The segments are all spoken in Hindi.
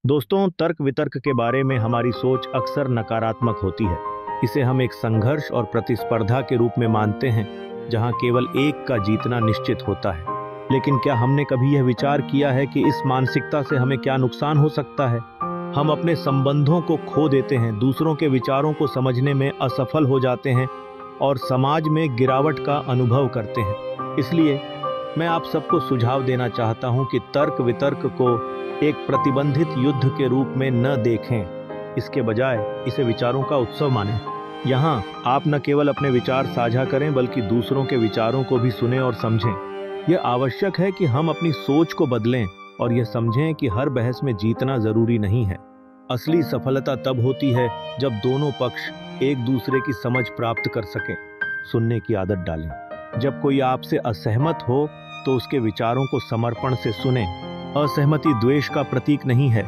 दोस्तों, तर्क वितर्क के बारे में हमारी सोच अक्सर नकारात्मक होती है। इसे हम एक संघर्ष और प्रतिस्पर्धा के रूप में मानते हैं, जहां केवल एक का जीतना निश्चित होता है। लेकिन क्या हमने कभी यह विचार किया है कि इस मानसिकता से हमें क्या नुकसान हो सकता है? हम अपने संबंधों को खो देते हैं, दूसरों के विचारों को समझने में असफल हो जाते हैं और समाज में गिरावट का अनुभव करते हैं। इसलिए मैं आप सबको सुझाव देना चाहता हूं कि तर्क वितर्क को एक प्रतिबंधित युद्ध के रूप में न देखें। इसके बजाय इसे विचारों का उत्सव मानें। यहाँ आप न केवल अपने विचार साझा करें, बल्कि दूसरों के विचारों को भी सुनें और समझें। यह आवश्यक है कि हम अपनी सोच को बदलें और यह समझें कि हर बहस में जीतना जरूरी नहीं है। असली सफलता तब होती है जब दोनों पक्ष एक दूसरे की समझ प्राप्त कर सकें। सुनने की आदत डालें। जब कोई आपसे असहमत हो तो उसके विचारों को समर्पण से सुनें। असहमति द्वेष का प्रतीक नहीं है,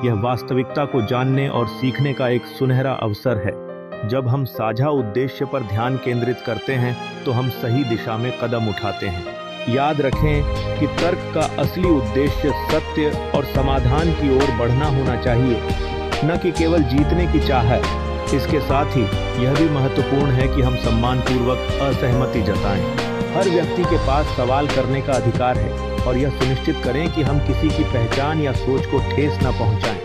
यह वास्तविकता को जानने और सीखने का एक सुनहरा अवसर है। जब हम साझा उद्देश्य पर ध्यान केंद्रित करते हैं तो हम सही दिशा में कदम उठाते हैं। याद रखें कि तर्क का असली उद्देश्य सत्य और समाधान की ओर बढ़ना होना चाहिए, न कि केवल जीतने की चाहत। इसके साथ ही यह भी महत्वपूर्ण है कि हम सम्मानपूर्वक असहमति जताएं। हर व्यक्ति के पास सवाल करने का अधिकार है और यह सुनिश्चित करें कि हम किसी की पहचान या सोच को ठेस न पहुंचाएं।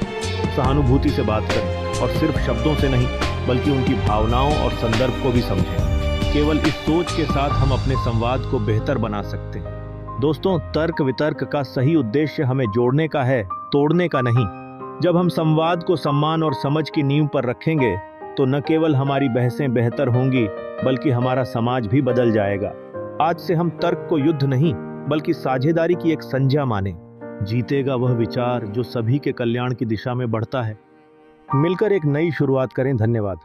सहानुभूति से बात करें और सिर्फ शब्दों से नहीं, बल्कि उनकी भावनाओं और संदर्भ को भी समझें। केवल इस सोच के साथ हम अपने संवाद को बेहतर बना सकते हैं। दोस्तों, तर्क वितर्क का सही उद्देश्य हमें जोड़ने का है, तोड़ने का नहीं। जब हम संवाद को सम्मान और समझ की नींव पर रखेंगे तो न केवल हमारी बहसें बेहतर होंगी, बल्कि हमारा समाज भी बदल जाएगा। आज से हम तर्क को युद्ध नहीं, बल्कि साझेदारी की एक संज्ञा माने। जीतेगा वह विचार जो सभी के कल्याण की दिशा में बढ़ता है। मिलकर एक नई शुरुआत करें। धन्यवाद।